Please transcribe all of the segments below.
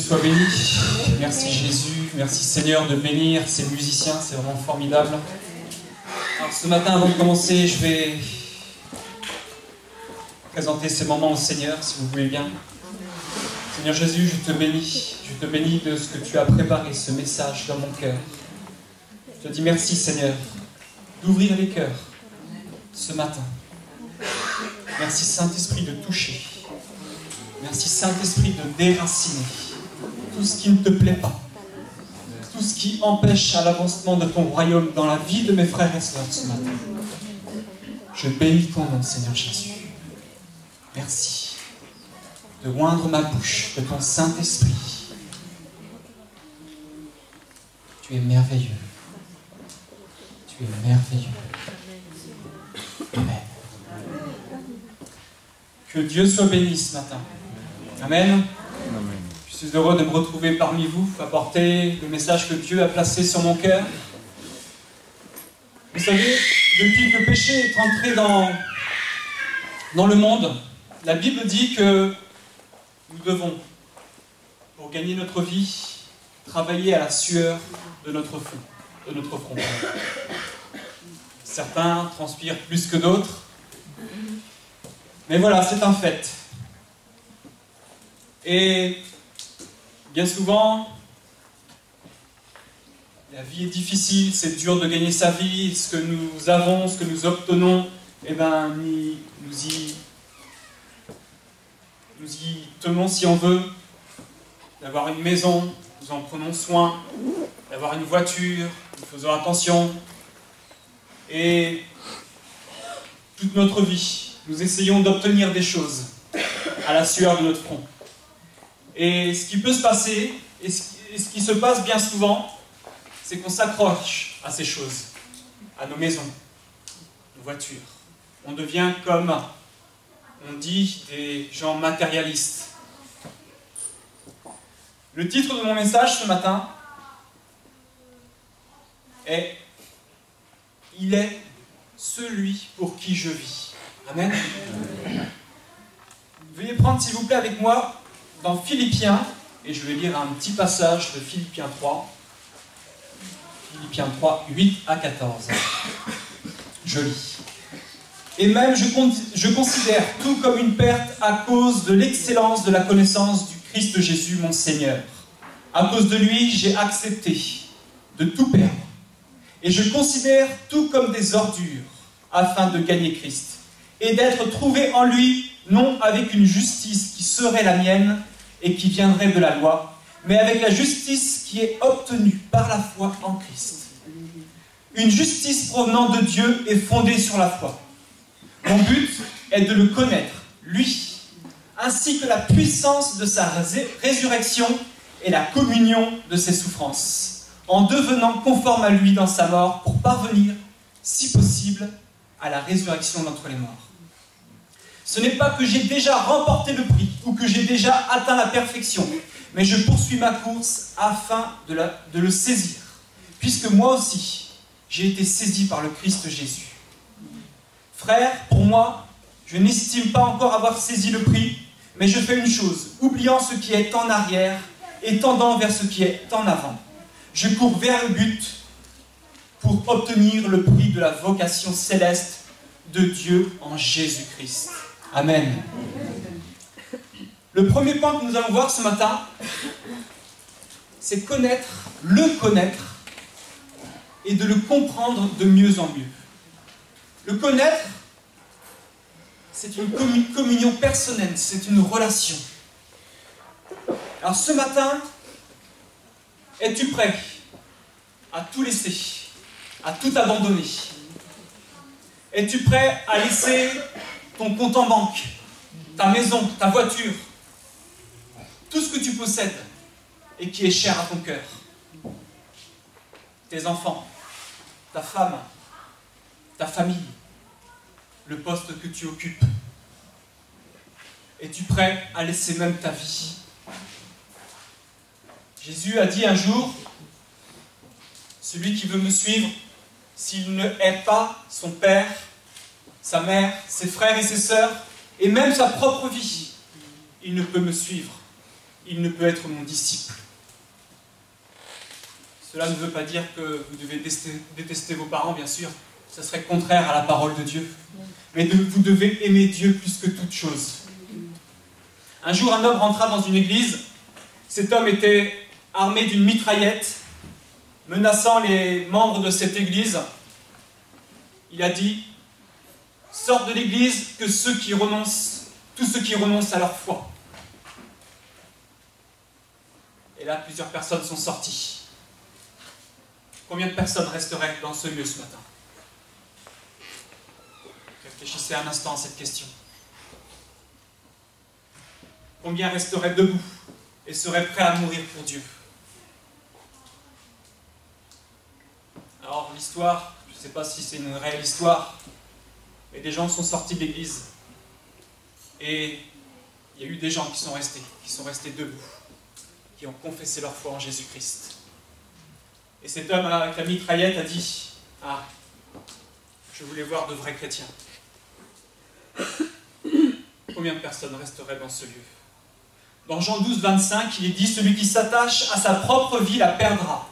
soit béni. Merci Jésus, merci Seigneur de bénir ces musiciens, c'est vraiment formidable. Alors ce matin, avant de commencer, je vais présenter ces moments au Seigneur, si vous voulez bien. Seigneur Jésus, je te bénis de ce que tu as préparé, ce message dans mon cœur. Je te dis merci Seigneur, d'ouvrir les cœurs ce matin. Merci Saint-Esprit de toucher. Merci Saint-Esprit de déraciner tout ce qui ne te plaît pas, tout ce qui empêche à l'avancement de ton royaume dans la vie de mes frères et sœurs ce matin. Je bénis ton nom, Seigneur Jésus. Merci de oindre ma bouche de ton Saint-Esprit. Tu es merveilleux. Tu es merveilleux. Amen. Que Dieu soit béni ce matin. Amen. Amen. Je suis heureux de me retrouver parmi vous, apporter le message que Dieu a placé sur mon cœur. Vous savez, depuis que le péché est entré dans le monde, la Bible dit que nous devons, pour gagner notre vie, travailler à la sueur de notre front. Certains transpirent plus que d'autres, mais voilà, c'est un fait. Et bien souvent, la vie est difficile, c'est dur de gagner sa vie, ce que nous avons, ce que nous obtenons, eh ben, nous y tenons si on veut, d'avoir une maison, nous en prenons soin, d'avoir une voiture, nous faisons attention, et toute notre vie, nous essayons d'obtenir des choses à la sueur de notre front. Et ce qui peut se passer, et ce qui se passe bien souvent, c'est qu'on s'accroche à ces choses, à nos maisons, nos voitures. On devient comme, on dit, des gens matérialistes. Le titre de mon message ce matin est « Il est celui pour qui je vis ». Amen. Veuillez prendre s'il vous plaît avec moi dans Philippiens, et je vais lire un petit passage de Philippiens 3. Philippiens 3, 8 à 14. Je lis. Et même je considère tout comme une perte à cause de l'excellence de la connaissance du Christ Jésus, mon Seigneur. À cause de lui, j'ai accepté de tout perdre. Et je considère tout comme des ordures, afin de gagner Christ. Et d'être trouvé en lui, non avec une justice qui serait la mienne et qui viendrait de la loi, mais avec la justice qui est obtenue par la foi en Christ. Une justice provenant de Dieu et fondée sur la foi. Mon but est de le connaître, lui, ainsi que la puissance de sa résurrection et la communion de ses souffrances, en devenant conforme à lui dans sa mort pour parvenir, si possible, à la résurrection d'entre les morts. Ce n'est pas que j'ai déjà remporté le prix ou que j'ai déjà atteint la perfection, mais je poursuis ma course afin de le saisir, puisque moi aussi, j'ai été saisi par le Christ Jésus. Frère, pour moi, je n'estime pas encore avoir saisi le prix, mais je fais une chose, oubliant ce qui est en arrière et tendant vers ce qui est en avant. Je cours vers le but pour obtenir le prix de la vocation céleste de Dieu en Jésus-Christ. Amen. Le premier point que nous allons voir ce matin, c'est le connaître et de le comprendre de mieux en mieux. Le connaître, c'est une communion personnelle, c'est une relation. Alors ce matin, es-tu prêt à tout laisser, à tout abandonner? Es-tu prêt à laisser ton compte en banque, ta maison, ta voiture, tout ce que tu possèdes et qui est cher à ton cœur? Tes enfants, ta femme, ta famille, le poste que tu occupes. Es-tu prêt à laisser même ta vie? Jésus a dit un jour, celui qui veut me suivre, s'il ne hait pas son père, sa mère, ses frères et ses sœurs, et même sa propre vie, il ne peut me suivre. il ne peut être mon disciple. Cela ne veut pas dire que vous devez détester vos parents, bien sûr. Ce serait contraire à la parole de Dieu. Mais vous devez aimer Dieu plus que toute chose. Un jour, un homme rentra dans une église. Cet homme était armé d'une mitraillette, menaçant les membres de cette église. Il a dit: sortent de l'église que tous ceux qui renoncent à leur foi. Et là, plusieurs personnes sont sorties. Combien de personnes resteraient dans ce lieu ce matin? Réfléchissez un instant à cette question. Combien resteraient debout et seraient prêts à mourir pour Dieu? Alors l'histoire, je ne sais pas si c'est une réelle histoire, mais des gens sont sortis de l'église et il y a eu des gens qui sont restés debout, qui ont confessé leur foi en Jésus-Christ. Et cet homme avec la mitraillette a dit: ah, je voulais voir de vrais chrétiens. Combien de personnes resteraient dans ce lieu? Dans Jean 12, 25, il est dit: celui qui s'attache à sa propre vie la perdra,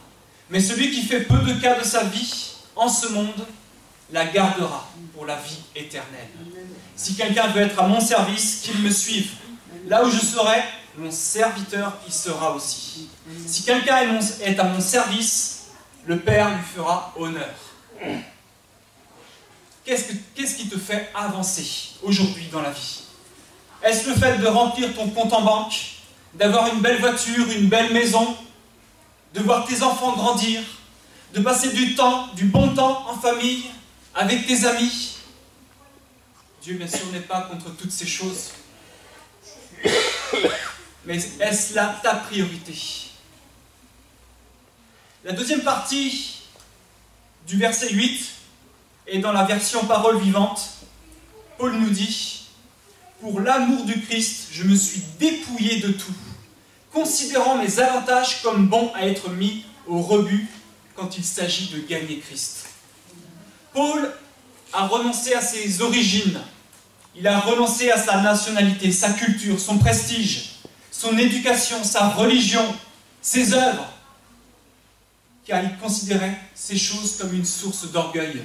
mais celui qui fait peu de cas de sa vie en ce monde la gardera pour la vie éternelle. Si quelqu'un veut être à mon service, qu'il me suive. Là où je serai, mon serviteur y sera aussi. Si quelqu'un est à mon service, le Père lui fera honneur. Qu'est-ce qui te fait avancer aujourd'hui dans la vie? Est-ce le fait de remplir ton compte en banque, d'avoir une belle voiture, une belle maison, de voir tes enfants grandir, de passer du bon temps en famille, avec tes amis? Dieu, bien sûr, n'est pas contre toutes ces choses. Mais est-ce là ta priorité? La deuxième partie du verset 8 est dans la version parole vivante. Paul nous dit: pour l'amour du Christ, je me suis dépouillé de tout, considérant mes avantages comme bons à être mis au rebut quand il s'agit de gagner Christ. Paul a renoncé à ses origines, il a renoncé à sa nationalité, sa culture, son prestige, son éducation, sa religion, ses œuvres, car il considérait ces choses comme une source d'orgueil.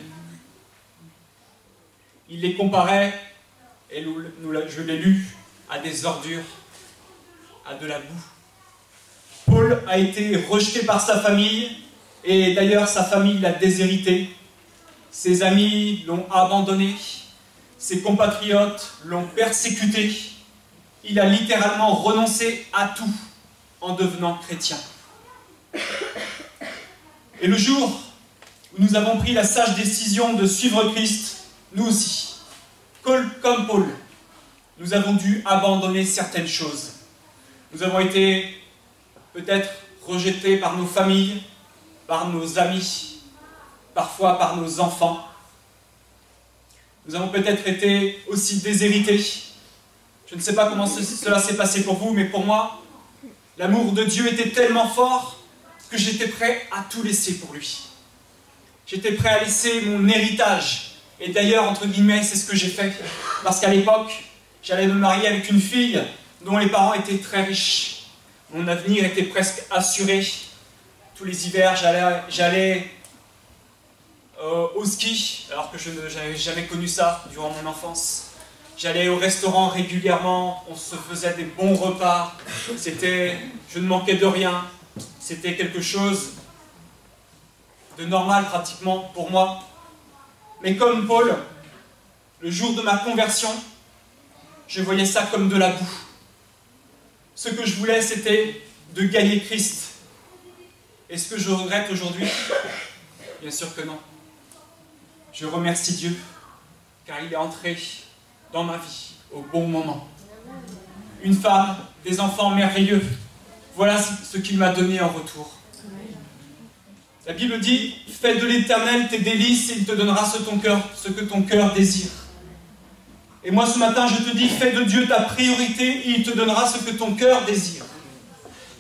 Il les comparait, et je l'ai lu, à des ordures, à de la boue. Paul a été rejeté par sa famille, et d'ailleurs sa famille l'a déshérité. Ses amis l'ont abandonné, ses compatriotes l'ont persécuté. Il a littéralement renoncé à tout en devenant chrétien. Et le jour où nous avons pris la sage décision de suivre Christ, nous aussi, comme Paul, nous avons dû abandonner certaines choses. Nous avons été peut-être rejetés par nos familles, par nos amis, parfois par nos enfants. Nous avons peut-être été aussi déshérités. Je ne sais pas comment cela s'est passé pour vous, mais pour moi, l'amour de Dieu était tellement fort que j'étais prêt à tout laisser pour lui. J'étais prêt à laisser mon héritage. Et d'ailleurs, entre guillemets, c'est ce que j'ai fait. Parce qu'à l'époque, j'allais me marier avec une fille dont les parents étaient très riches. Mon avenir était presque assuré. Tous les hivers, j'allais au ski, alors que je n'avais jamais connu ça durant mon enfance. J'allais au restaurant régulièrement, on se faisait des bons repas. Je ne manquais de rien. C'était quelque chose de normal pratiquement pour moi. Mais comme Paul, le jour de ma conversion, je voyais ça comme de la boue. Ce que je voulais, c'était de gagner Christ. Est-ce que je regrette aujourd'hui? Bien sûr que non. Je remercie Dieu, car il est entré dans ma vie au bon moment. Une femme, des enfants merveilleux. Voilà ce qu'il m'a donné en retour. La Bible dit: fais de l'Éternel tes délices et il te donnera ce que ton cœur désire. Et moi ce matin je te dis: fais de Dieu ta priorité et il te donnera ce que ton cœur désire.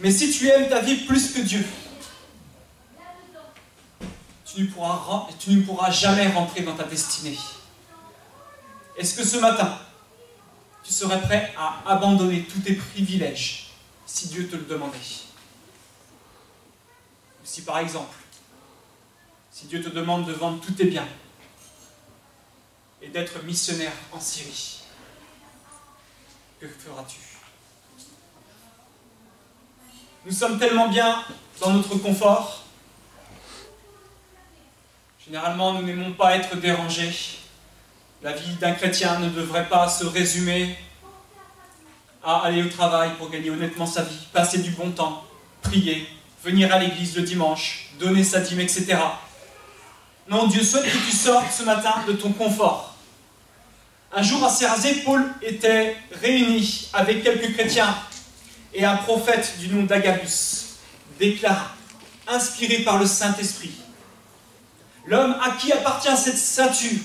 Mais si tu aimes ta vie plus que Dieu, tu ne pourras jamais rentrer dans ta destinée. Est-ce que ce matin, tu serais prêt à abandonner tous tes privilèges, si Dieu te le demandait. Ou si par exemple, si Dieu te demande de vendre tous tes biens et d'être missionnaire en Syrie, que feras-tu? Nous sommes tellement bien dans notre confort. Généralement, nous n'aimons pas être dérangés. La vie d'un chrétien ne devrait pas se résumer à aller au travail pour gagner honnêtement sa vie, passer du bon temps, prier, venir à l'église le dimanche, donner sa dîme, etc. Non, Dieu souhaite que tu sortes ce matin de ton confort. Un jour à Cérazé, Paul était réuni avec quelques chrétiens et un prophète du nom d'Agabus déclara, inspiré par le Saint-Esprit, « L'homme à qui appartient cette ceinture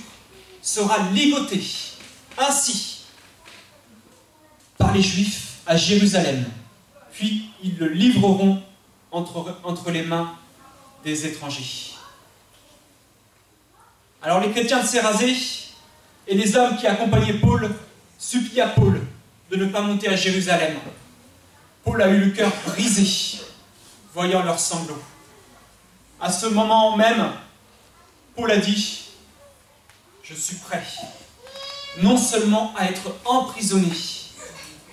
sera ligoté ainsi par les Juifs à Jérusalem, puis ils le livreront entre les mains des étrangers. » Alors les chrétiens de Cérazé et les hommes qui accompagnaient Paul supplient à Paul de ne pas monter à Jérusalem. Paul a eu le cœur brisé, voyant leurs sanglots. À ce moment même, Paul a dit, « Je suis prêt, non seulement à être emprisonné,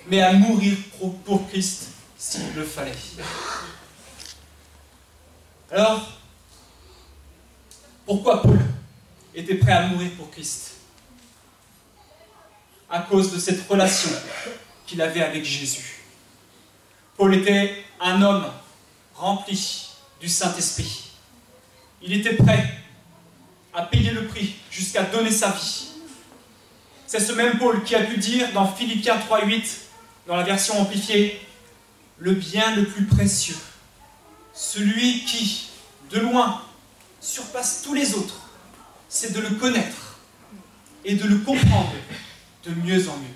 mais à mourir pour Christ s'il le fallait. » Alors, pourquoi Paul était prêt à mourir pour Christ? À cause de cette relation qu'il avait avec Jésus. Paul était un homme rempli du Saint-Esprit. Il était prêt à payer le prix jusqu'à donner sa vie. C'est ce même Paul qui a pu dire dans Philippiens 3:8, dans la version amplifiée, « Le bien le plus précieux, celui qui, de loin, surpasse tous les autres, c'est de le connaître et de le comprendre de mieux en mieux. »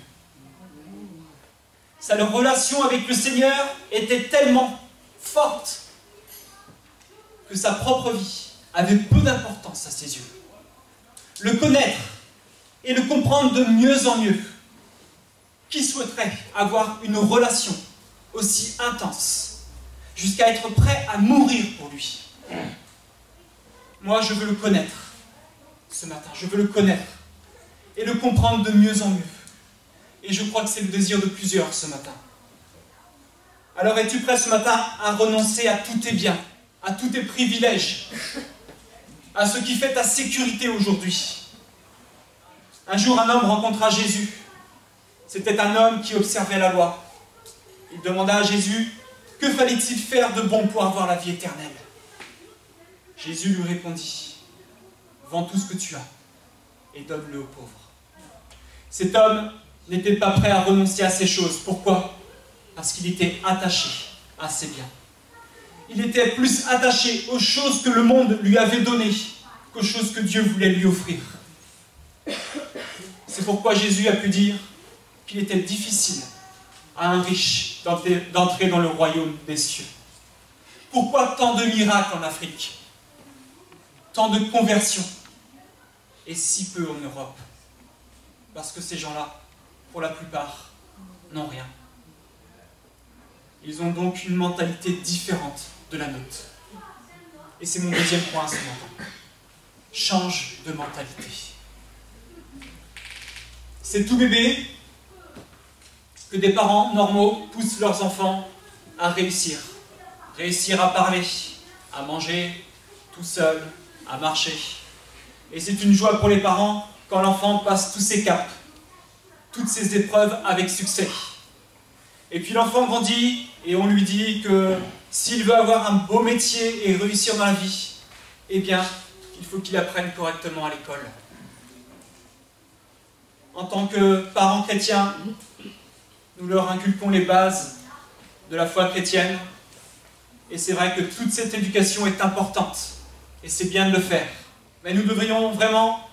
Sa relation avec le Seigneur était tellement forte que sa propre vie avait peu d'importance à ses yeux. Le connaître et le comprendre de mieux en mieux. Qui souhaiterait avoir une relation aussi intense, jusqu'à être prêt à mourir pour lui? Moi, je veux le connaître ce matin. Je veux le connaître et le comprendre de mieux en mieux. Et je crois que c'est le désir de plusieurs ce matin. Alors, es-tu prêt ce matin à renoncer à tous tes biens, à tous tes privilèges, à ce qui fait ta sécurité aujourd'hui? Un jour, un homme rencontra Jésus. C'était un homme qui observait la loi. Il demanda à Jésus, « Que fallait-il faire de bon pour avoir la vie éternelle ?» Jésus lui répondit, « Vends tout ce que tu as et donne-le aux pauvres. » Cet homme n'était pas prêt à renoncer à ces choses. Pourquoi? Parce qu'il était attaché à ses biens. Il était plus attaché aux choses que le monde lui avait données qu'aux choses que Dieu voulait lui offrir. C'est pourquoi Jésus a pu dire qu'il était difficile à un riche d'entrer dans le royaume des cieux. Pourquoi tant de miracles en Afrique? Tant de conversions et si peu en Europe? Parce que ces gens-là, pour la plupart, n'ont rien. Ils ont donc une mentalité différente de la nôtre. Et c'est mon deuxième point ce matin. Change de mentalité. C'est tout bébé que des parents normaux poussent leurs enfants à réussir. Réussir à parler, à manger, tout seul, à marcher. Et c'est une joie pour les parents quand l'enfant passe tous ses caps, toutes ses épreuves avec succès. Et puis l'enfant grandit et on lui dit que s'il veut avoir un beau métier et réussir dans la vie, eh bien, il faut qu'il apprenne correctement à l'école. En tant que parents chrétiens, nous leur inculquons les bases de la foi chrétienne. Et c'est vrai que toute cette éducation est importante. Et c'est bien de le faire. Mais nous devrions vraiment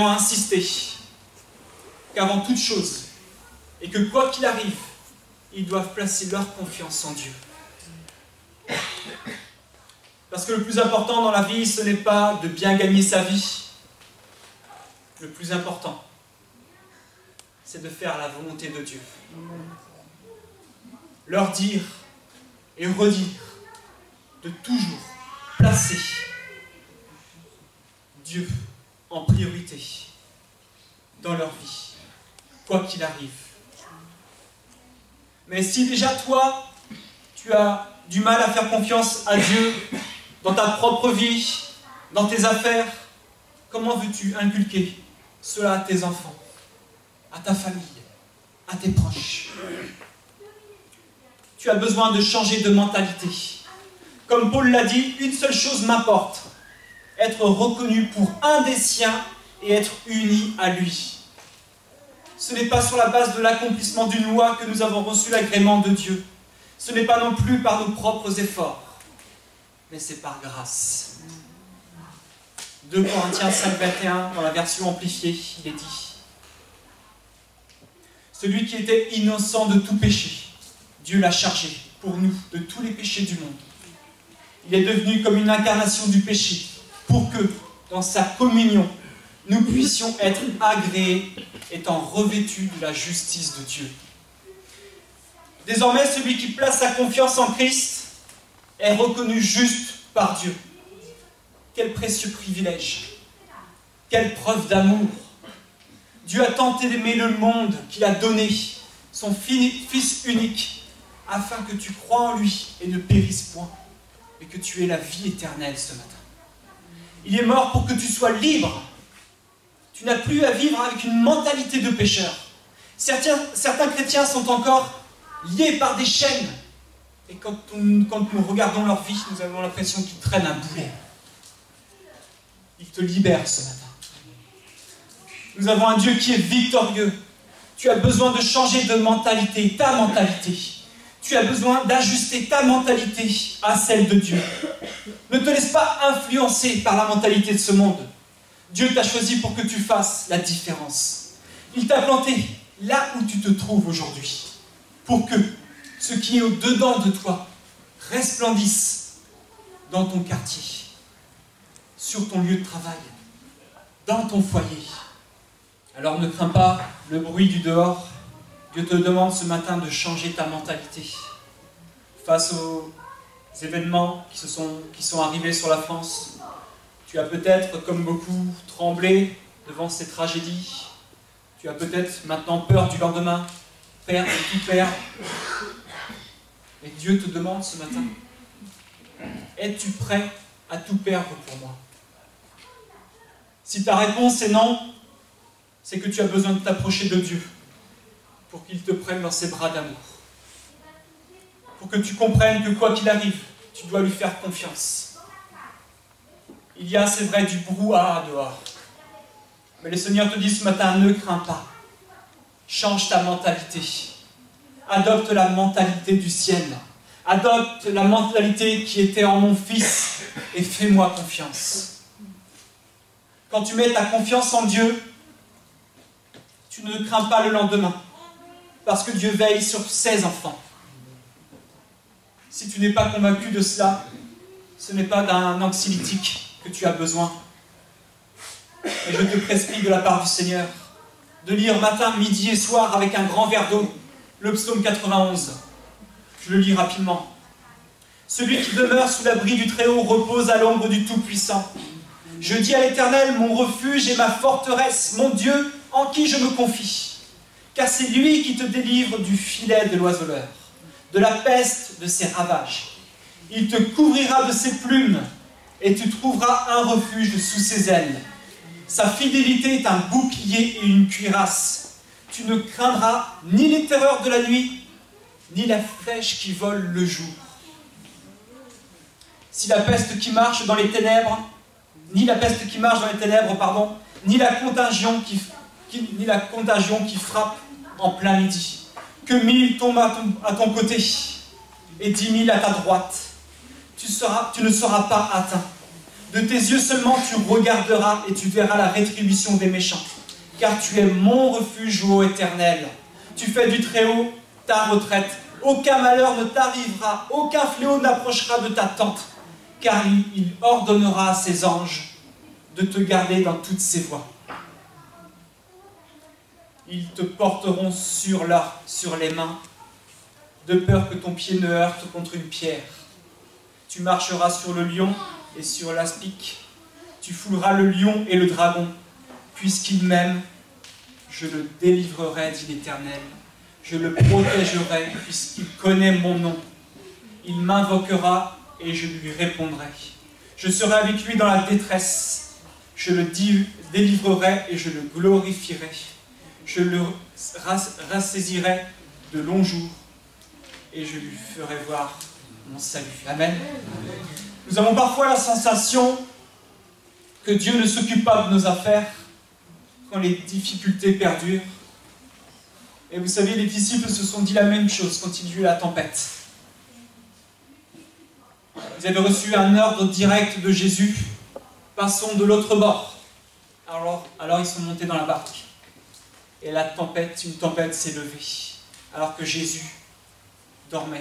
insister qu'avant toute chose, et que quoi qu'il arrive, ils doivent placer leur confiance en Dieu. Parce que le plus important dans la vie, ce n'est pas de bien gagner sa vie. Le plus important, c'est de faire la volonté de Dieu. leur dire et redire de toujours placer Dieu en priorité dans leur vie, quoi qu'il arrive. Mais si déjà toi, tu as du mal à faire confiance à Dieu dans ta propre vie, dans tes affaires, comment veux-tu inculquer cela à tes enfants, à ta famille, à tes proches? Tu as besoin de changer de mentalité. Comme Paul l'a dit, une seule chose m'importe, être reconnu pour un des siens et être uni à lui. Ce n'est pas sur la base de l'accomplissement d'une loi que nous avons reçu l'agrément de Dieu. Ce n'est pas non plus par nos propres efforts, mais c'est par grâce. 2 Corinthiens 5,21, dans la version amplifiée, il est dit: celui qui était innocent de tout péché, Dieu l'a chargé pour nous de tous les péchés du monde. Il est devenu comme une incarnation du péché, pour que, dans sa communion, nous puissions être agréés, étant revêtus de la justice de Dieu. Désormais, celui qui place sa confiance en Christ est reconnu juste par Dieu. Quel précieux privilège! Quelle preuve d'amour! Dieu a tant aimé le monde qu'il a donné son Fils unique, afin que tu crois en lui et ne périsses point, mais que tu aies la vie éternelle ce matin. Il est mort pour que tu sois libre. Tu n'as plus à vivre avec une mentalité de pécheur. Certains chrétiens sont encore liés par des chaînes. Et quand nous regardons leur vie, nous avons l'impression qu'ils traînent un boulet. Il te libère ce matin. Nous avons un Dieu qui est victorieux. Tu as besoin de changer de mentalité, ta mentalité. Tu as besoin d'ajuster ta mentalité à celle de Dieu. Ne te laisse pas influencer par la mentalité de ce monde. Dieu t'a choisi pour que tu fasses la différence. Il t'a planté là où tu te trouves aujourd'hui, pour que ce qui est au-dedans de toi resplendisse dans ton quartier, sur ton lieu de travail, dans ton foyer. Alors ne crains pas le bruit du dehors. Dieu te demande ce matin de changer ta mentalité. Face aux événements qui sont arrivés sur la France, tu as peut-être, comme beaucoup, tremblé devant ces tragédies. Tu as peut-être maintenant peur du lendemain, perdre tout perdre. Et Dieu te demande ce matin: es-tu prêt à tout perdre pour moi? Si ta réponse est non, c'est que tu as besoin de t'approcher de Dieu pour qu'il te prenne dans ses bras d'amour. Pour que tu comprennes que quoi qu'il arrive, tu dois lui faire confiance. Il y a, c'est vrai, du brouhaha dehors. Mais le Seigneur te dit ce matin: ne crains pas. Change ta mentalité. Adopte la mentalité du ciel. Adopte la mentalité qui était en mon Fils et fais-moi confiance. Quand tu mets ta confiance en Dieu, tu ne crains pas le lendemain, parce que Dieu veille sur ses enfants. Si tu n'es pas convaincu de cela, ce n'est pas d'un anxiolytique que tu as besoin. Et je te prescris de la part du Seigneur de lire matin, midi et soir avec un grand verre d'eau le psaume 91. Je le lis rapidement. Celui qui demeure sous l'abri du Très-Haut repose à l'ombre du Tout-Puissant. Je dis à l'Éternel, mon refuge et ma forteresse, mon Dieu, en qui je me confie. Car c'est lui qui te délivre du filet de l'oiseleur, de la peste de ses ravages. Il te couvrira de ses plumes, et tu trouveras un refuge sous ses ailes. Sa fidélité est un bouclier et une cuirasse. Tu ne craindras ni les terreurs de la nuit, ni la flèche qui vole le jour. Si la peste qui marche dans les ténèbres, ni la contagion qui frappe en plein midi. Que 1000 tombent à ton côté et 10 000 à ta droite. Tu ne seras pas atteint. De tes yeux seulement tu regarderas et tu verras la rétribution des méchants. Car tu es mon refuge, ô Éternel. Tu fais du Très-Haut ta retraite. Aucun malheur ne t'arrivera, aucun fléau n'approchera de ta tente. Car il ordonnera à ses anges de te garder dans toutes ses voies. Ils te porteront sur les mains de peur que ton pied ne heurte contre une pierre. Tu marcheras sur le lion et sur l'aspic. Tu fouleras le lion et le dragon. Puisqu'il m'aime, je le délivrerai, dit l'Éternel. Je le protégerai, puisqu'il connaît mon nom. Il m'invoquera et je lui répondrai. Je serai avec lui dans la détresse. Je le délivrerai et je le glorifierai. Je le rassaisirai de longs jours et je lui ferai voir mon salut. Amen. Nous avons parfois la sensation que Dieu ne s'occupe pas de nos affaires quand les difficultés perdurent. Et vous savez, les disciples se sont dit la même chose quand il y eut la tempête. Ils avaient reçu un ordre direct de Jésus. Passons de l'autre bord. Alors ils sont montés dans la barque. Et une tempête s'est levée. Alors que Jésus dormait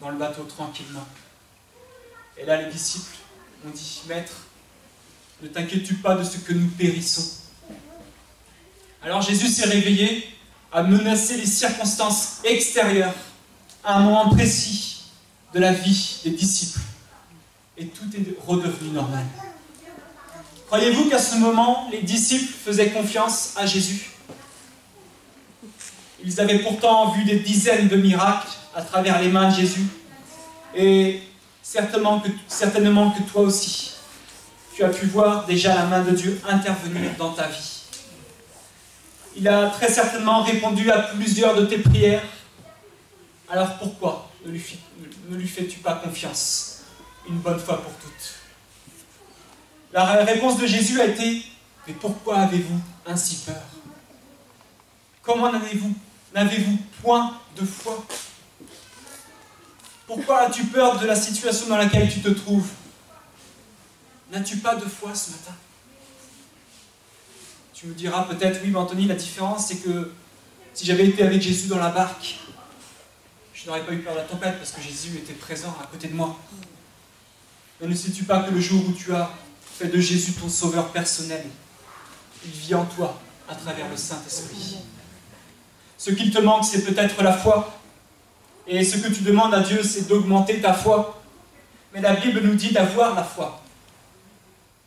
dans le bateau tranquillement. Et là, les disciples ont dit, Maître, ne t'inquiètes-tu pas de ce que nous périssons. Alors Jésus s'est réveillé, a menacé les circonstances extérieures à un moment précis de la vie des disciples. Et tout est redevenu normal. Croyez-vous qu'à ce moment, les disciples faisaient confiance à Jésus? Ils avaient pourtant vu des dizaines de miracles à travers les mains de Jésus. Et certainement que toi aussi, tu as pu voir déjà la main de Dieu intervenir dans ta vie. Il a très certainement répondu à plusieurs de tes prières. Alors pourquoi ne lui fais-tu pas confiance une bonne fois pour toutes? La réponse de Jésus a été, mais pourquoi avez-vous ainsi peur? Comment n'avez-vous point de foi? Pourquoi as-tu peur de la situation dans laquelle tu te trouves? N'as-tu pas de foi ce matin? Tu me diras peut-être, oui, mais Anthony, la différence, c'est que si j'avais été avec Jésus dans la barque, je n'aurais pas eu peur de la tempête parce que Jésus était présent à côté de moi. Mais ne sais-tu pas que le jour où tu as fait de Jésus ton sauveur personnel, il vit en toi à travers le Saint-Esprit. Ce qu'il te manque, c'est peut-être la foi. Et ce que tu demandes à Dieu, c'est d'augmenter ta foi. Mais la Bible nous dit d'avoir la foi.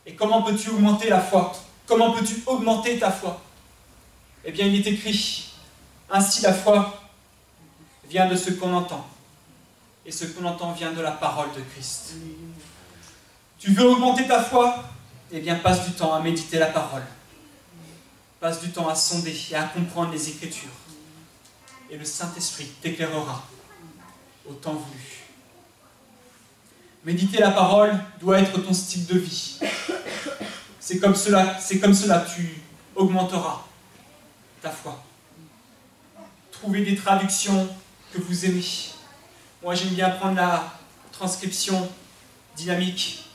Et comment peux-tu augmenter la foi? Comment peux-tu augmenter ta foi? Eh bien, il est écrit, ainsi la foi vient de ce qu'on entend. Et ce qu'on entend vient de la parole de Christ. Tu veux augmenter ta foi? Eh bien, passe du temps à méditer la parole. Passe du temps à sonder et à comprendre les Écritures. Et le Saint-Esprit t'éclairera au temps voulu. Méditer la parole doit être ton style de vie. C'est comme cela tu augmenteras ta foi. Trouvez des traductions que vous aimez. Moi, j'aime bien prendre la transcription dynamique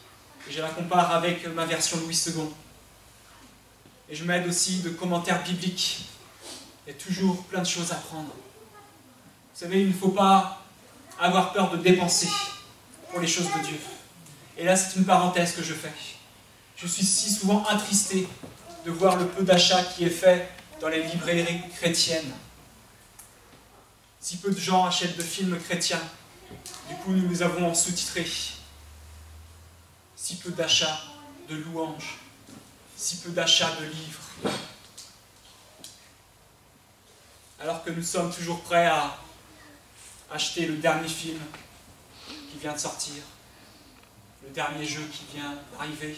et je la compare avec ma version Louis II. Et je m'aide aussi de commentaires bibliques. Il y a toujours plein de choses à prendre. Vous savez, il ne faut pas avoir peur de dépenser pour les choses de Dieu. Et là, c'est une parenthèse que je fais. Je suis si souvent attristé de voir le peu d'achats qui est fait dans les librairies chrétiennes. Si peu de gens achètent de films chrétiens, du coup nous les avons en sous-titrés. Si peu d'achats de louanges, si peu d'achats de livres. Alors que nous sommes toujours prêts à acheter le dernier film qui vient de sortir, le dernier jeu qui vient d'arriver.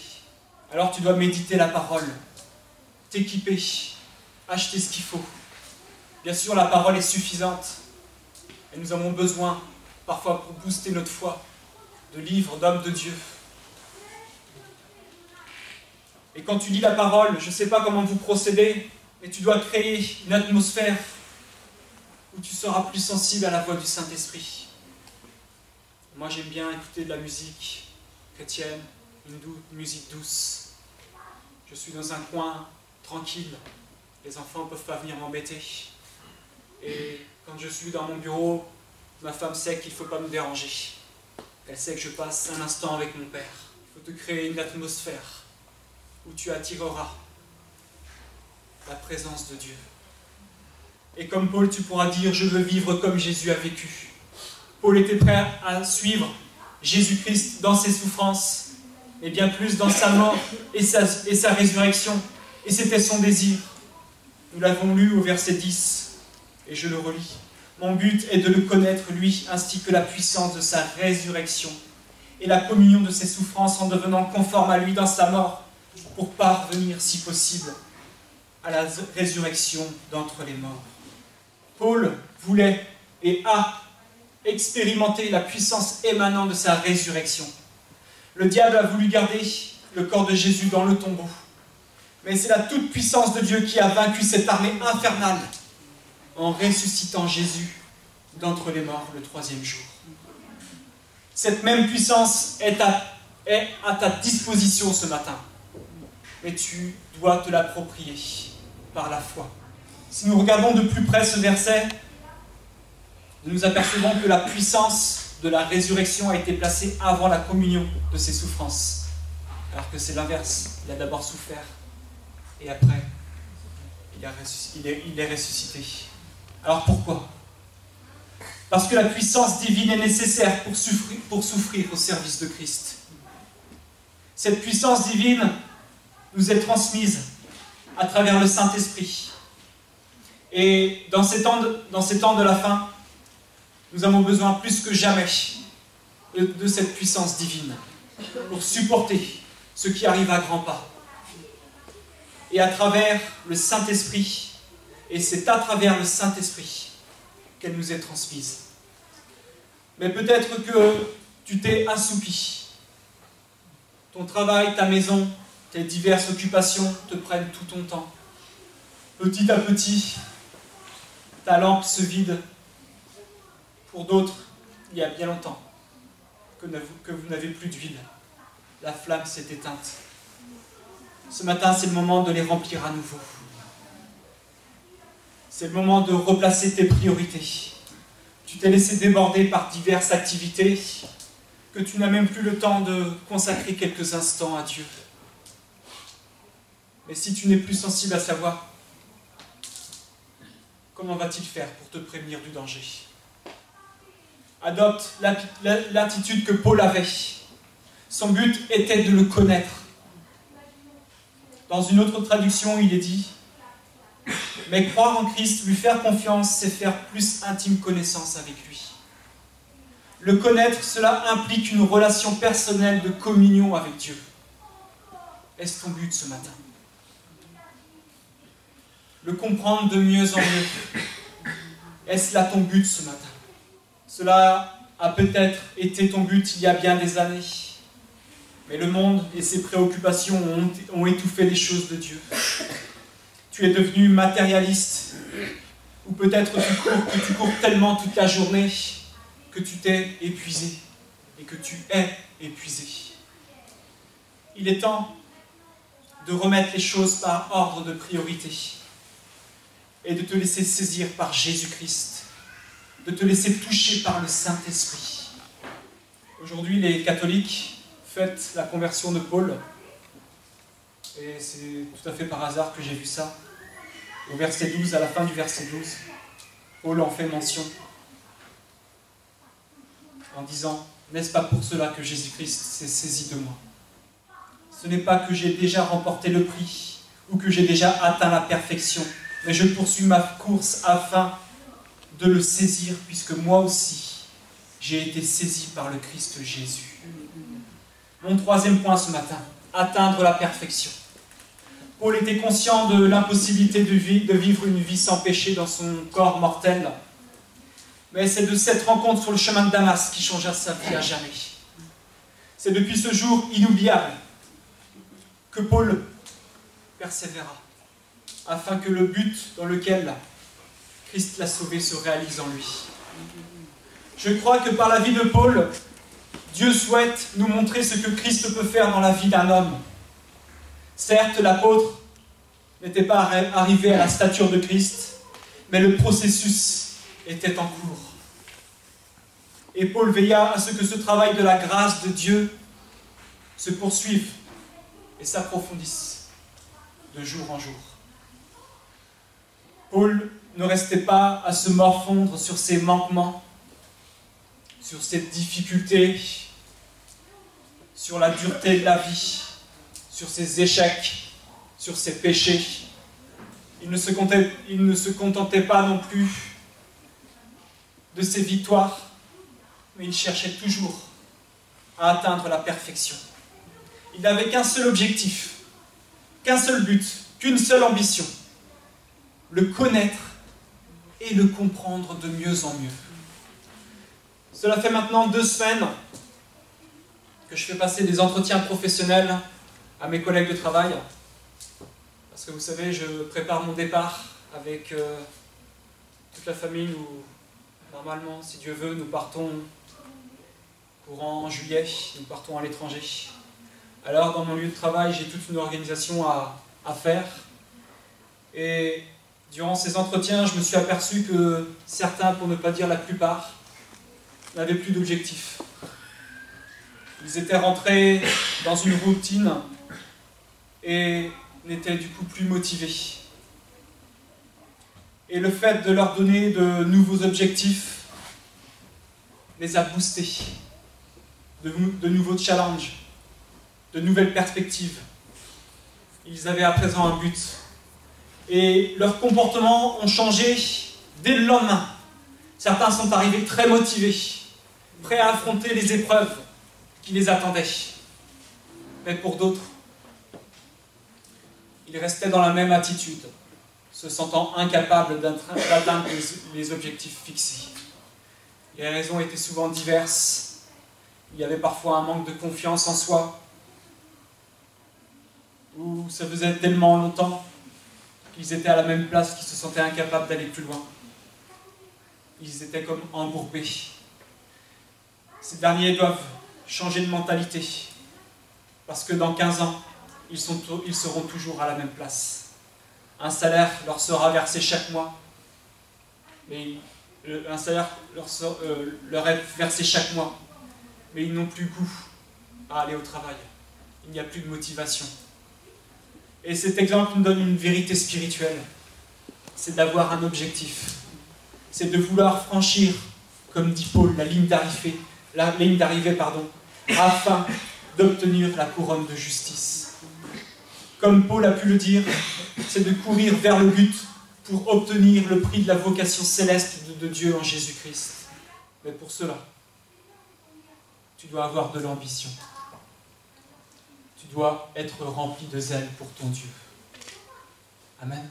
Alors tu dois méditer la parole, t'équiper, acheter ce qu'il faut. Bien sûr, la parole est suffisante. Et nous avons besoin, parfois pour booster notre foi, de livres d'hommes de Dieu. Et quand tu lis la parole, je ne sais pas comment vous procédez, mais tu dois créer une atmosphère où tu seras plus sensible à la voix du Saint-Esprit. Moi, j'aime bien écouter de la musique chrétienne, une musique douce. Je suis dans un coin tranquille. Les enfants ne peuvent pas venir m'embêter. Et quand je suis dans mon bureau, ma femme sait qu'il ne faut pas me déranger. Elle sait que je passe un instant avec mon Père. Il faut te créer une atmosphère où tu attireras la présence de Dieu. Et comme Paul, tu pourras dire, je veux vivre comme Jésus a vécu. Paul était prêt à suivre Jésus-Christ dans ses souffrances, mais bien plus dans sa mort et sa résurrection. Et c'était son désir. Nous l'avons lu au verset 10, et je le relis. Mon but est de le connaître, lui, ainsi que la puissance de sa résurrection et la communion de ses souffrances en devenant conforme à lui dans sa mort, pour parvenir, si possible, à la résurrection d'entre les morts. Paul voulait et a expérimenté la puissance émanant de sa résurrection. Le diable a voulu garder le corps de Jésus dans le tombeau. Mais c'est la toute-puissance de Dieu qui a vaincu cette armée infernale en ressuscitant Jésus d'entre les morts le 3e jour. Cette même puissance est à ta disposition ce matin. Mais tu dois te l'approprier par la foi. Si nous regardons de plus près ce verset, nous apercevons que la puissance de la résurrection a été placée avant la communion de ses souffrances. Alors que c'est l'inverse. Il a d'abord souffert et après, il est ressuscité. Alors pourquoi? Parce que la puissance divine est nécessaire pour souffrir au service de Christ. Cette puissance divine nous est transmise à travers le Saint-Esprit. Et dans ces temps de la fin, nous avons besoin plus que jamais de cette puissance divine pour supporter ce qui arrive à grands pas. Et à travers le Saint-Esprit, et c'est à travers le Saint-Esprit qu'elle nous est transmise. Mais peut-être que tu t'es assoupi. Ton travail, ta maison, tes diverses occupations te prennent tout ton temps. Petit à petit, ta lampe se vide. Pour d'autres, il y a bien longtemps que vous n'avez plus d'huile. La flamme s'est éteinte. Ce matin, c'est le moment de les remplir à nouveau. C'est le moment de replacer tes priorités. Tu t'es laissé déborder par diverses activités que tu n'as même plus le temps de consacrer quelques instants à Dieu. Mais si tu n'es plus sensible à savoir, comment va-t-il faire pour te prévenir du danger? Adopte l'attitude que Paul avait. Son but était de le connaître. Dans une autre traduction, il est dit « Mais croire en Christ, lui faire confiance, c'est faire plus intime connaissance avec lui. » Le connaître, cela implique une relation personnelle de communion avec Dieu. Est-ce ton but ce matin? Le comprendre de mieux en mieux. Est-ce là ton but ce matin? Cela a peut-être été ton but il y a bien des années. Mais le monde et ses préoccupations ont étouffé les choses de Dieu. Tu es devenu matérialiste. Ou peut-être que tu cours tellement toute la journée que tu t'es épuisé et que tu es épuisé. Il est temps de remettre les choses par ordre de priorité et de te laisser saisir par Jésus-Christ, de te laisser toucher par le Saint-Esprit. Aujourd'hui, les catholiques fêtent la conversion de Paul, et c'est tout à fait par hasard que j'ai vu ça. Au verset 12, à la fin du verset 12, Paul en fait mention en disant « N'est-ce pas pour cela que Jésus-Christ s'est saisi de moi? Ce n'est pas que j'ai déjà remporté le prix ou que j'ai déjà atteint la perfection, mais je poursuis ma course afin de le saisir, puisque moi aussi, j'ai été saisi par le Christ Jésus. » Mon troisième point ce matin, atteindre la perfection. Paul était conscient de l'impossibilité de vivre une vie sans péché dans son corps mortel. Mais c'est de cette rencontre sur le chemin de Damas qui changea sa vie à jamais. C'est depuis ce jour inoubliable que Paul persévéra, afin que le but dans lequel Christ l'a sauvé se réalise en lui. Je crois que par la vie de Paul, Dieu souhaite nous montrer ce que Christ peut faire dans la vie d'un homme. Certes, l'apôtre n'était pas arrivé à la stature de Christ, mais le processus était en cours. Et Paul veilla à ce que ce travail de la grâce de Dieu se poursuive et s'approfondisse de jour en jour. Paul ne restait pas à se morfondre sur ses manquements, sur ses difficultés, sur la dureté de la vie, sur ses échecs, sur ses péchés. Il ne se contentait pas non plus de ses victoires, mais il cherchait toujours à atteindre la perfection. Il n'avait qu'un seul objectif, qu'un seul but, qu'une seule ambition: le connaître et le comprendre de mieux en mieux. Cela fait maintenant 2 semaines que je fais passer des entretiens professionnels à mes collègues de travail. Parce que vous savez, je prépare mon départ avec toute la famille. Nous, normalement, si Dieu veut, nous partons courant juillet, nous partons à l'étranger. Alors, dans mon lieu de travail, j'ai toute une organisation à faire. Et durant ces entretiens, je me suis aperçu que certains, pour ne pas dire la plupart, n'avaient plus d'objectif. Ils étaient rentrés dans une routine et n'étaient du coup plus motivés. Et le fait de leur donner de nouveaux objectifs les a boostés, de nouveaux challenges, de nouvelles perspectives. Ils avaient à présent un but. Et leurs comportements ont changé dès le lendemain. Certains sont arrivés très motivés, prêts à affronter les épreuves qui les attendaient. Mais pour d'autres, ils restaient dans la même attitude, se sentant incapables d'atteindre les objectifs fixés. Les raisons étaient souvent diverses. Il y avait parfois un manque de confiance en soi, ou ça faisait tellement longtemps qu'ils étaient à la même place qu'ils se sentaient incapables d'aller plus loin. Ils étaient comme embourbés. Ces derniers doivent changer de mentalité, parce que dans 15 ans, ils seront toujours à la même place. Un salaire leur sera versé chaque mois, mais un salaire leur est versé chaque mois, mais ils n'ont plus goût à aller au travail. Il n'y a plus de motivation. Et cet exemple nous donne une vérité spirituelle. C'est d'avoir un objectif. C'est de vouloir franchir, comme dit Paul, la ligne d'arrivée, afin d'obtenir la couronne de justice. Comme Paul a pu le dire, c'est de courir vers le but pour obtenir le prix de la vocation céleste de Dieu en Jésus-Christ. Mais pour cela, tu dois avoir de l'ambition. Tu dois être rempli de zèle pour ton Dieu. Amen.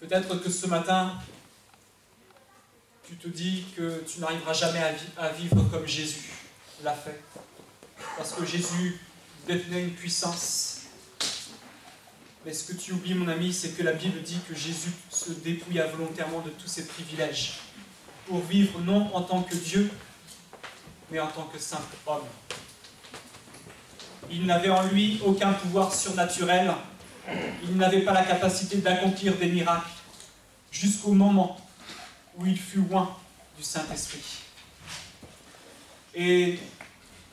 Peut-être que ce matin, tu te dis que tu n'arriveras jamais à vivre comme Jésus l'a fait. Parce que Jésus détenait une puissance. Mais ce que tu oublies, mon ami, c'est que la Bible dit que Jésus se dépouilla volontairement de tous ses privilèges pour vivre non en tant que Dieu, mais en tant que simple homme. Il n'avait en lui aucun pouvoir surnaturel. Il n'avait pas la capacité d'accomplir des miracles jusqu'au moment où il fut oint du Saint-Esprit. Et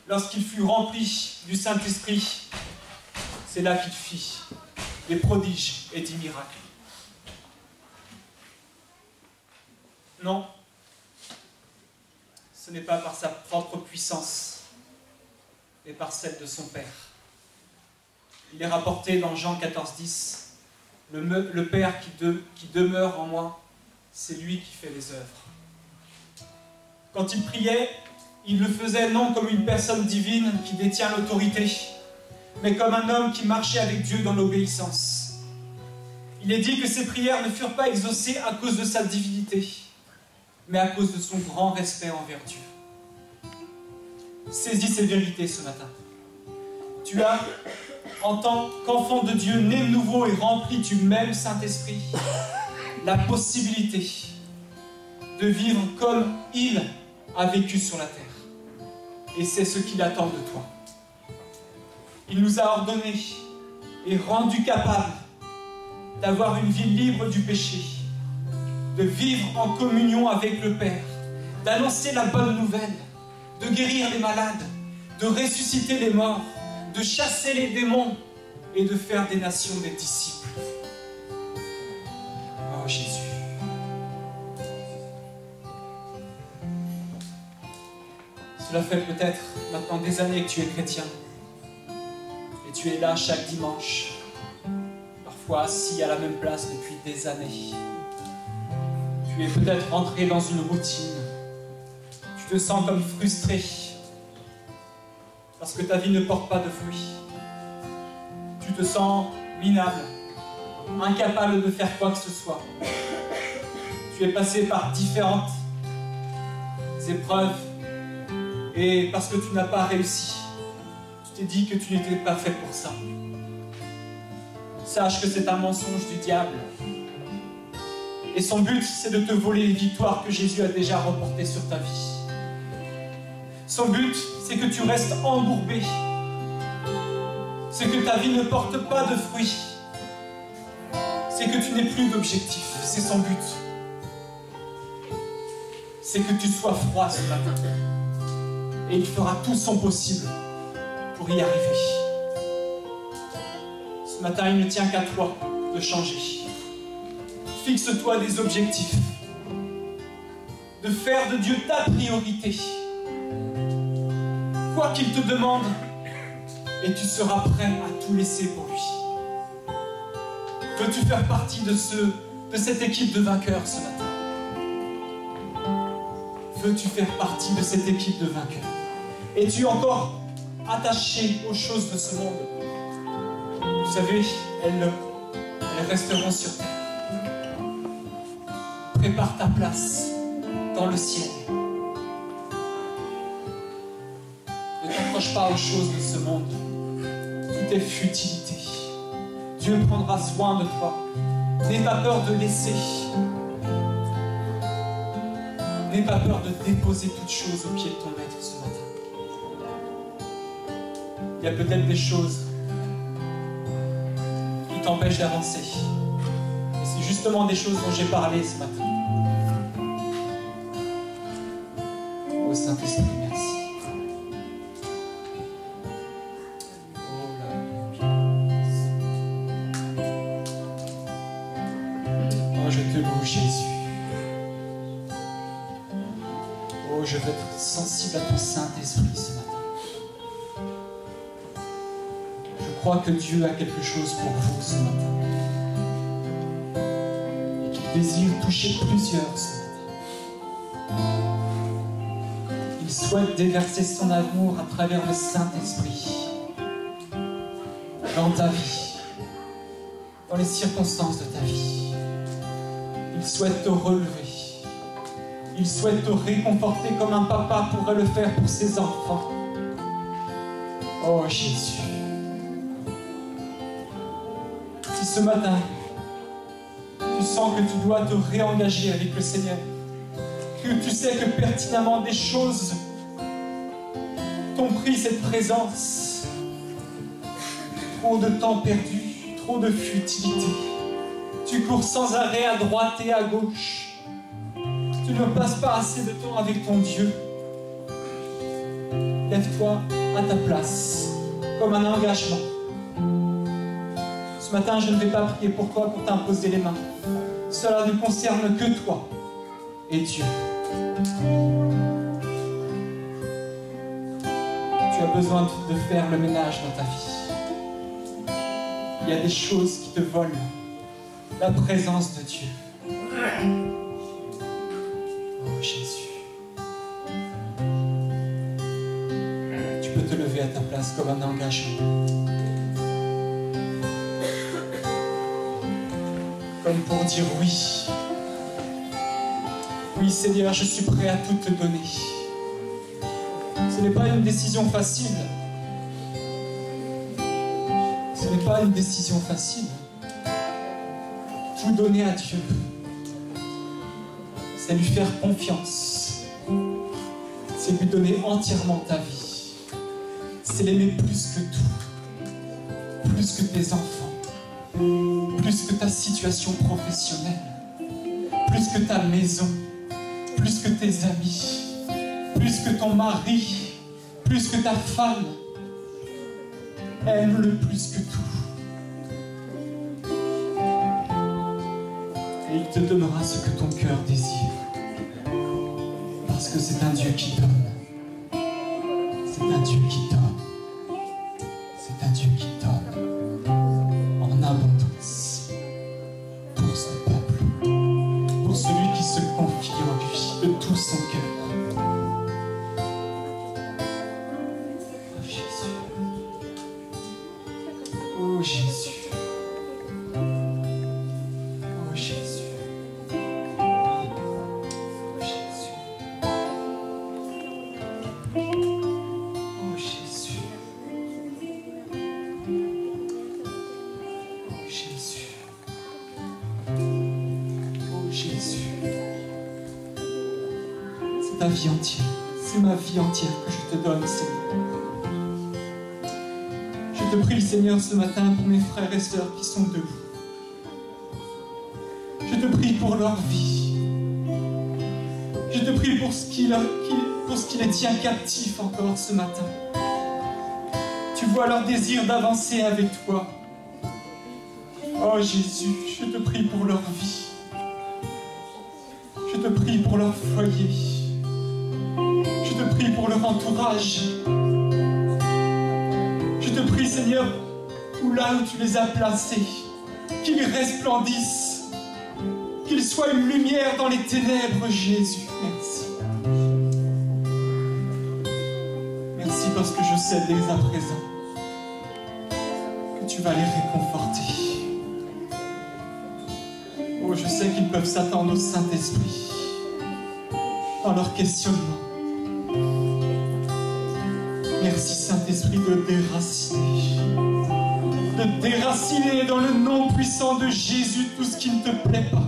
lorsqu'il fut rempli du Saint-Esprit, c'est là qu'il fit des prodiges et des miracles. Non, ce n'est pas par sa propre puissance, mais par celle de son Père. Il est rapporté dans Jean 14,10, le Père qui demeure en moi, c'est lui qui fait les œuvres. Quand il priait, il le faisait non comme une personne divine qui détient l'autorité, mais comme un homme qui marchait avec Dieu dans l'obéissance. Il est dit que ses prières ne furent pas exaucées à cause de sa divinité, mais à cause de son grand respect envers Dieu. Saisis ces vérités ce matin. Tu as, en tant qu'enfant de Dieu, né de nouveau et rempli du même Saint-Esprit, la possibilité de vivre comme il a vécu sur la terre. Et c'est ce qu'il attend de toi. Il nous a ordonné et rendu capables d'avoir une vie libre du péché, de vivre en communion avec le Père, d'annoncer la bonne nouvelle, de guérir les malades, de ressusciter les morts, de chasser les démons et de faire des nations des disciples. Oh Jésus. Cela fait peut-être maintenant des années que tu es chrétien. Et tu es là chaque dimanche, parfois assis à la même place depuis des années. Tu es peut-être rentré dans une routine. Tu te sens comme frustré parce que ta vie ne porte pas de fruits. Tu te sens minable, incapable de faire quoi que ce soit. Tu es passé par différentes épreuves et parce que tu n'as pas réussi, tu t'es dit que tu n'étais pas fait pour ça. Sache que c'est un mensonge du diable. Et son but, c'est de te voler les victoires que Jésus a déjà reportées sur ta vie. Son but, c'est que tu restes embourbé. C'est que ta vie ne porte pas de fruits. C'est que tu n'aies plus d'objectif. C'est son but. C'est que tu sois froid ce matin. Et il fera tout son possible pour y arriver. Ce matin, il ne tient qu'à toi de changer. Fixe-toi des objectifs. De faire de Dieu ta priorité. Quoi qu'il te demande, et tu seras prêt à tout laisser pour lui. Veux-tu faire partie de cette équipe de vainqueurs ce matin? Veux-tu faire partie de cette équipe de vainqueurs? Es-tu encore attaché aux choses de ce monde? Vous savez, elles resteront sur terre. Prépare ta place dans le ciel. Ne t'accroche pas aux choses de ce monde. Tout est futilité. Dieu prendra soin de toi. N'aie pas peur de laisser. N'aie pas peur de déposer toutes choses au pied de ton maître ce matin. Il y a peut-être des choses qui t'empêchent d'avancer. Et c'est justement des choses dont j'ai parlé ce matin. Ô Saint-Esprit, merci. Oh, je te loue, Jésus. Oh, je veux être sensible à ton Saint-Esprit ce matin. Je crois que Dieu a quelque chose pour vous ce matin. Et qu'il désire toucher plusieurs ce matin. Il souhaite déverser son amour à travers le Saint-Esprit dans ta vie, dans les circonstances de ta vie. Il souhaite te relever. Il souhaite te réconforter comme un papa pourrait le faire pour ses enfants. Oh Jésus. Si ce matin, tu sens que tu dois te réengager avec le Seigneur, que tu sais que pertinemment des choses t'ont pris cette présence, trop de temps perdu, trop de futilité, tu cours sans arrêt à droite et à gauche, tu ne passes pas assez de temps avec ton Dieu. Lève-toi à ta place, comme un engagement. Ce matin, je ne vais pas prier pour toi pour t'imposer les mains. Cela ne concerne que toi et Dieu. Tu as besoin de faire le ménage dans ta vie. Il y a des choses qui te volent la présence de Dieu. Oh Jésus. Tu peux te lever à ta place comme un engagement. Comme pour dire oui. Oui Seigneur, je suis prêt à tout te donner. Ce n'est pas une décision facile. Ce n'est pas une décision facile. Tout donner à Dieu, c'est lui faire confiance. C'est lui donner entièrement ta vie. C'est l'aimer plus que tout. Plus que tes enfants. Plus que ta situation professionnelle. Plus que ta maison. Plus que tes amis. Plus que ton mari. Plus que ta femme. Aime-le plus que tout. Et il te donnera ce que ton cœur désire. Parce que c'est un Dieu qui donne. C'est un Dieu qui donne. C'est un Dieu qui donne en abondance pour son peuple, pour celui qui se confie en lui de tout son cœur. Oh Jésus. Oh Jésus. Oh Jésus. Oh Jésus. Oh Jésus. Oh Jésus. Oh Jésus. C'est ta vie entière. C'est ma vie entière que je te donne, Seigneur. Je te prie, Seigneur, ce matin pour mes frères et sœurs qui sont debout. Je te prie pour leur vie. Je te prie pour ce qui les tient captifs encore ce matin. Tu vois leur désir d'avancer avec toi. Oh Jésus, je te prie pour leur vie. Je te prie pour leur foyer. Je te prie pour leur entourage. Je te prie, Seigneur, où là où tu les as placés, qu'ils resplendissent, qu'ils soient une lumière dans les ténèbres, Jésus. Merci. Merci parce que je sais dès à présent que tu vas les réconforter. Oh, je sais qu'ils peuvent s'attendre au Saint-Esprit dans leur questionnement. Merci Saint-Esprit de déraciner dans le nom puissant de Jésus tout ce qui ne te plaît pas.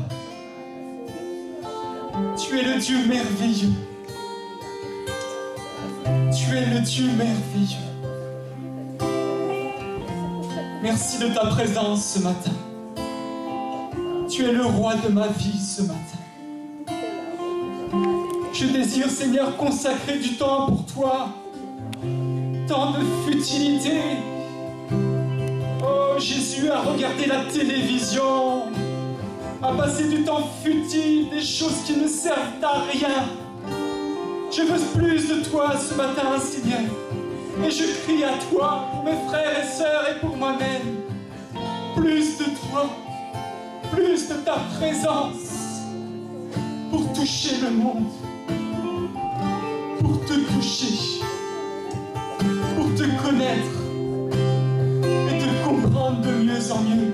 Tu es le Dieu merveilleux. Tu es le Dieu merveilleux. Merci de ta présence ce matin. Tu es le roi de ma vie ce matin. Je désire, Seigneur, consacrer du temps pour toi. Tant de futilité. Oh Jésus, à regarder la télévision, à passer du temps futile, des choses qui ne servent à rien. Je veux plus de toi ce matin, Seigneur. Et je crie à toi pour mes frères et sœurs et pour moi-même. Plus de toi, plus de ta présence pour toucher le monde, pour te toucher, pour te connaître et te comprendre de mieux en mieux.